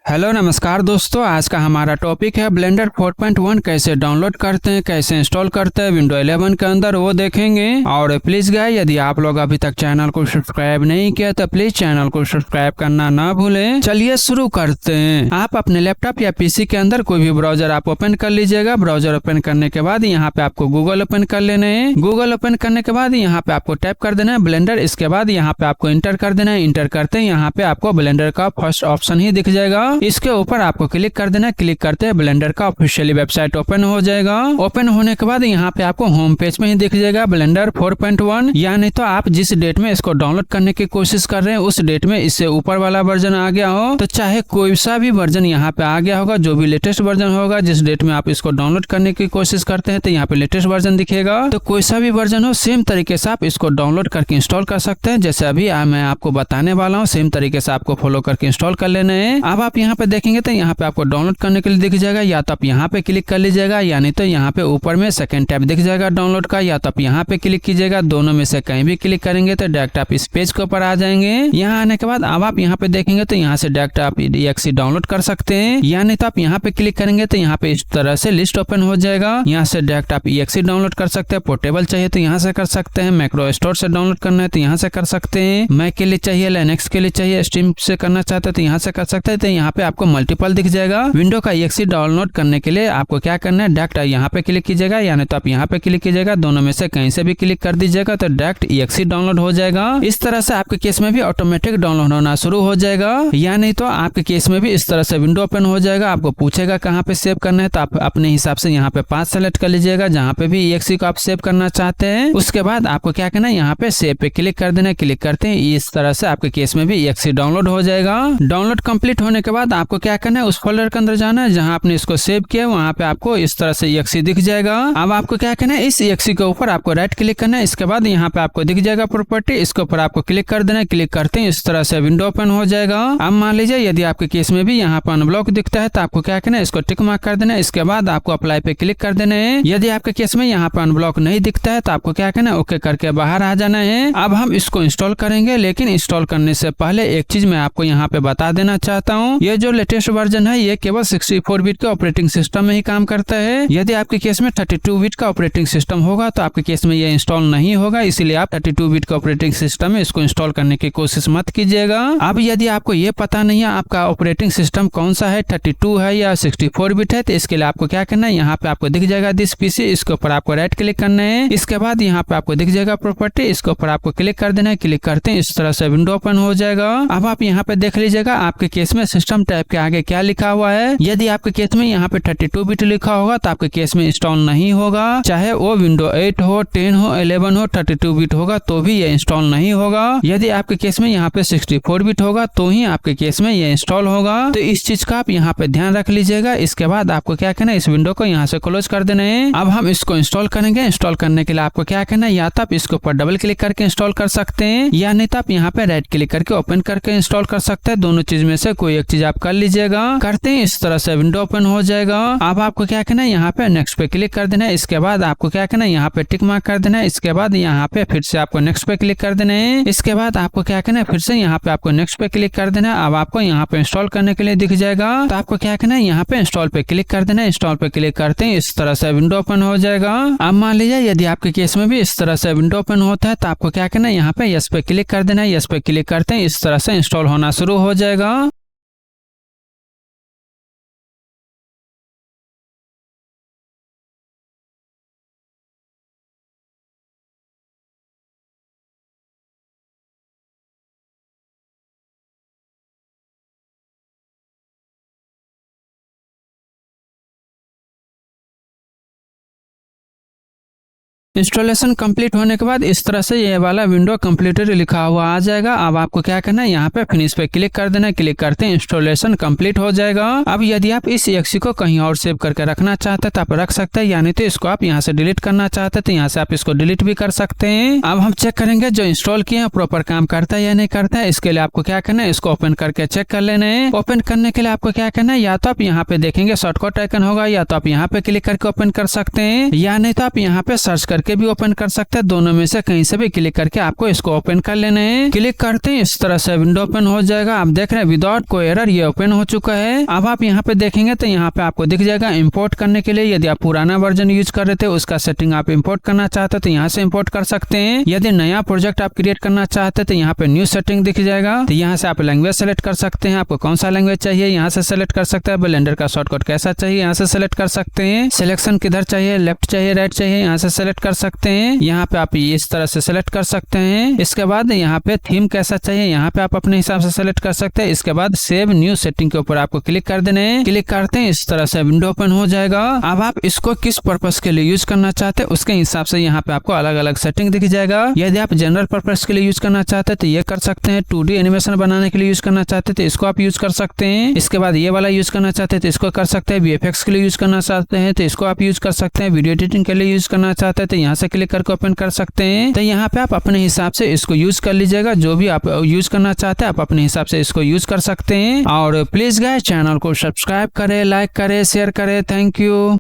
Hello नमस्कार दोस्तों, आज का हमारा टॉपिक है ब्लेंडर 4.1 कैसे डाउनलोड करते हैं, कैसे इंस्टॉल करते हैं विंडो 11 के अंदर, वो देखेंगे। और प्लीज गाइस, यदि आप लोग अभी तक चैनल को सब्सक्राइब नहीं किया तो प्लीज चैनल को सब्सक्राइब करना ना भूलें। चलिए शुरू करते हैं। आप अपने लैपटॉप या पीसी के अंदर कोई भी ब्राउजर आप ओपन कर लीजिएगा। ब्राउजर ओपन करने के बाद यहाँ पे आपको गूगल ओपन कर लेना है। गूगल ओपन करने के बाद यहाँ पे आपको टाइप कर देना है ब्लेंडर। इसके बाद यहाँ पे आपको इंटर कर देना है। इंटर करते हैं यहाँ पे आपको ब्लेंडर का फर्स्ट ऑप्शन ही दिख जाएगा। इसके ऊपर आपको क्लिक कर देना है। क्लिक करते हैं ब्लेंडर का ऑफिशियली वेबसाइट ओपन हो जाएगा। ओपन होने के बाद यहाँ पे आपको होम पेज में ही दिख जाएगा ब्लेंडर 4.1। यानी तो आप जिस डेट में इसको डाउनलोड करने की कोशिश कर रहे हैं उस डेट में इससे ऊपर वाला वर्जन आ गया हो, तो चाहे कोई सा भी वर्जन यहाँ पे आ गया होगा, जो भी लेटेस्ट वर्जन होगा, जिस डेट में आप इसको डाउनलोड करने की कोशिश करते हैं तो यहाँ पे लेटेस्ट वर्जन दिखेगा। तो कोई सा भी वर्जन हो, सेम तरीके से आप इसको डाउनलोड करके इंस्टॉल कर सकते हैं। जैसे अभी मैं आपको बताने वाला हूँ, सेम तरीके से आपको फॉलो करके इंस्टॉल कर लेना है। अब आप यहाँ पे देखेंगे तो यहाँ पे आपको डाउनलोड करने के लिए दिख जाएगा। या तो आप यहाँ पे क्लिक कर लीजिएगा, यानी तो यहाँ पे ऊपर में सेकंड टैब दिख जाएगा डाउनलोड का, या तो आप यहाँ पे क्लिक कीजिएगा। दोनों में से कहीं भी क्लिक करेंगे तो डायरेक्ट आप इस पेज के ऊपर आ जाएंगे। यहाँ आने के बाद अब आप यहाँ पे देखेंगे तो यहाँ से डायरेक्ट आप EXE डाउनलोड कर सकते हैं। यानी तो आप यहाँ पे क्लिक करेंगे तो यहाँ पे इस तरह से लिस्ट ओपन हो जाएगा। यहाँ से डायरेक्ट आप EXE डाउनलोड कर सकते हैं। पोर्टेबल चाहिए तो यहाँ से कर सकते हैं। मैक्रो स्टोर से डाउनलोड करना है तो यहाँ से कर सकते हैं। मैक के लिए चाहिए, लिनक्स के लिए चाहिए, स्टीम से करना चाहते हैं तो यहाँ से कर सकते हैं। तो यहाँ पे आपको मल्टीपल दिख जाएगा। विंडो का EXE डाउनलोड करने के लिए आपको क्या करना है, डायरेक्ट यहाँ पे क्लिक कीजिएगा, यानी तो आप यहाँ पे क्लिक कीजिएगा। दोनों में से कहीं से भी क्लिक कर दीजिएगा तो डायरेक्ट EXE डाउनलोड हो जाएगा। इस तरह से आपके केस में भी ऑटोमेटिक डाउनलोड होना शुरू हो जाएगा। या नहीं तो आपके केस में भी इस तरह से विंडो ओपन हो जाएगा। आपको पूछेगा कहाँ पे सेव करना है, तो आप अपने हिसाब से यहाँ पे 5 सेलेक्ट कर लीजिएगा, जहाँ पे भी EXE को आप सेव करना चाहते हैं। उसके बाद आपको क्या करना है, यहाँ पे सेव पे क्लिक कर देना है। क्लिक करते हैं, इस तरह से आपके केस में भी EXE डाउनलोड हो जाएगा। डाउनलोड कंप्लीट होने के बाद आपको क्या करना है, उस फोल्डर के अंदर जाना है जहाँ आपने इसको सेव किया, वहाँ पे आपको इस तरह से EXE दिख जाएगा। अब आपको क्या करना है, इस EXE के ऊपर आपको राइट क्लिक करना है। इसके बाद यहाँ पे आपको दिख जाएगा प्रॉपर्टी, इसके ऊपर आपको क्लिक कर देना है। क्लिक करते हैं, इस तरह से विंडो ओपन हो जाएगा। अब मान लीजिए यदि आपके केस में भी यहाँ पर अनब्लॉक दिखता है तो आपको क्या करना है, इसको टिक मार्क कर देना है। इसके बाद आपको अप्लाई पे क्लिक कर देना है। यदि आपके केस में यहाँ पर अनब्लॉक नहीं दिखता है तो आपको क्या करना है, ओके करके बाहर आ जाना है। अब हम इसको इंस्टॉल करेंगे, लेकिन इंस्टॉल करने से पहले एक चीज मैं आपको यहाँ पे बता देना चाहता हूँ। ये जो लेटेस्ट वर्जन है ये केवल 64 बिट के ऑपरेटिंग सिस्टम में ही काम करता है। यदि आपके केस में 32 बिट का ऑपरेटिंग सिस्टम होगा तो आपके केस में ये इंस्टॉल नहीं होगा। इसलिए आप 32 बिट का ऑपरेटिंग सिस्टम में इसको इंस्टॉल करने की कोशिश मत कीजिएगा। अब यदि आपको ये पता नहीं है आपका ऑपरेटिंग सिस्टम कौन सा है, 32 है या 64 बिट है, तो इसके लिए आपको क्या करना है, यहाँ पे आपको दिख जाएगा दिस पीसी, इसके ऊपर आपको राइट क्लिक करना है। इसके बाद यहाँ पे आपको दिख जाएगा प्रॉपर्टी, इसके ऊपर आपको क्लिक कर देना है। क्लिक करते हैं, इस तरह से विंडो ओपन हो जाएगा। अब आप यहाँ पे देख लीजिएगा आपके केस में सिस्टम टाइप के आगे क्या लिखा हुआ है। यदि आपके केस में यहाँ पे 32 बिट लिखा होगा तो आपके केस में इंस्टॉल नहीं होगा। चाहे वो विंडो 8 हो, 10 हो, 11 हो, 32 बिट होगा तो भी ये इंस्टॉल नहीं होगा। यदि आपके केस में यहाँ पे 64 बिट होगा तो ही आपके केस में ये इंस्टॉल होगा। तो इस चीज का आप यहाँ पे ध्यान रख लीजिएगा। इसके बाद आपको क्या करना है, इस विंडो को यहाँ से क्लोज कर देना है। अब हम इसको इंस्टॉल करेंगे। इंस्टॉल करने के लिए आपको क्या करना है, या तो आप इसके ऊपर डबल क्लिक करके इंस्टॉल कर सकते हैं, या नहीं तो आप यहाँ पे राइट क्लिक करके ओपन करके इंस्टॉल कर सकते हैं। दोनों चीज में से कोई एक चीज आप कर लीजिएगा। करते हैं, इस तरह से विंडो ओपन हो जाएगा। अब आपको क्या करना है, यहाँ पे नेक्स्ट पे क्लिक कर देना है। इसके बाद आपको क्या करना है, यहाँ पे टिक मार्क कर देना है। इसके बाद यहाँ पे फिर से आपको नेक्स्ट पे क्लिक कर देना है। इसके बाद आपको क्या करना है, फिर से यहाँ पे आपको नेक्स्ट पे क्लिक कर देना है। अब आपको यहाँ पे इंस्टॉल करने के लिए दिख जाएगा, तो आपको क्या करना है, यहाँ पे इंस्टॉल पे क्लिक कर देना है। इंस्टॉल पे क्लिक करते हैं, इस तरह से विंडो ओपन हो जाएगा। अब मान लीजिए यदि आपके केस में भी इस तरह से विंडो ओपन होता है तो आपको क्या करना है, यहाँ पे यस पे क्लिक कर देना है। यस पे क्लिक करते हैं, इस तरह से इंस्टॉल होना शुरू हो जाएगा। इंस्टॉलेशन कंप्लीट होने के बाद इस तरह से ये वाला विंडो कंप्लीटेड लिखा हुआ आ जाएगा। अब आपको क्या करना है, यहाँ पे फिनिश पे क्लिक कर देना है। क्लिक करते हैं, इंस्टॉलेशन कंप्लीट हो जाएगा। अब यदि आप इस EXE को कहीं और सेव करके रखना चाहते हैं तो आप रख सकते हैं, यानी तो इसको आप यहाँ से डिलीट करना चाहते हैं तो यहाँ से आप इसको डिलीट भी कर सकते हैं। अब हम चेक करेंगे जो इंस्टॉल किए हैं प्रॉपर काम करता है या नहीं करता है। इसके लिए आपको क्या करना है, इसको ओपन करके चेक कर लेना है। ओपन करने के लिए आपको क्या करना है, या तो आप यहाँ पे देखेंगे शॉर्टकट आइकन होगा, या तो आप यहाँ पे क्लिक करके ओपन कर सकते हैं, या नहीं तो आप यहाँ पे सर्च करके करके भी ओपन कर सकते हैं। दोनों में से कहीं से भी क्लिक करके आपको इसको ओपन कर लेना है। क्लिक करते हैं इस तरह से विंडो ओपन हो जाएगा। आप देख रहे हैं विदाउट कोई एरर ये ओपन हो चुका है। अब आप यहाँ पे देखेंगे तो यहाँ पे आपको दिख जाएगा इंपोर्ट करने के लिए। यदि आप पुराना वर्जन यूज कर रहे थे उसका सेटिंग आप इंपोर्ट करना चाहते तो यहाँ से इंपोर्ट कर सकते हैं। यदि नया प्रोजेक्ट आप क्रिएट करना चाहते तो यहाँ पे न्यू सेटिंग दिख जाएगा। तो यहाँ से आप लैंग्वेज सेलेक्ट कर सकते हैं। आपको कौन सा लैंग्वेज चाहिए यहाँ से सेलेक्ट कर सकते हैं। ब्लेंडर का शॉर्टकट कैसा चाहिए यहाँ से सेलेक्ट कर सकते हैं। सिलेक्शन किधर चाहिए, लेफ्ट चाहिए राइट चाहिए, यहाँ से सेलेक्ट कर सकते हैं। यहाँ पे आप इस तरह से सेलेक्ट कर सकते हैं। इसके बाद यहाँ पे थीम कैसा चाहिए यहाँ पे आप अपने हिसाब से सेलेक्ट कर सकते हैं। इसके बाद सेव न्यू सेटिंग के ऊपर आपको क्लिक कर देना है। क्लिक करते हैं इस तरह से विंडो ओपन हो जाएगा। अब आप इसको किस पर्पस के लिए यूज करना चाहते हैं उसके हिसाब से यहाँ पे आपको अलग अलग सेटिंग दिख जाएगा। यदि आप जनरल पर्पस के लिए यूज करना चाहते हैं तो ये कर सकते हैं। 2D एनिमेशन बनाने के लिए यूज करना चाहते हैं तो इसको आप यूज कर सकते हैं। इसके बाद ये वाला यूज करना चाहते हैं तो इसको कर सकते हैं। VFX के लिए यूज करना चाहते हैं तो इसको आप यूज कर सकते हैं। वीडियो एडिटिंग के लिए यूज करना चाहते हैं तो यहाँ से क्लिक करके ओपन कर सकते हैं। तो यहाँ पे आप अपने हिसाब से इसको यूज कर लीजिएगा। जो भी आप यूज करना चाहते हैं आप अपने हिसाब से इसको यूज कर सकते हैं। और प्लीज गाइस चैनल को सब्सक्राइब करें, लाइक करें, शेयर करें। Thank you.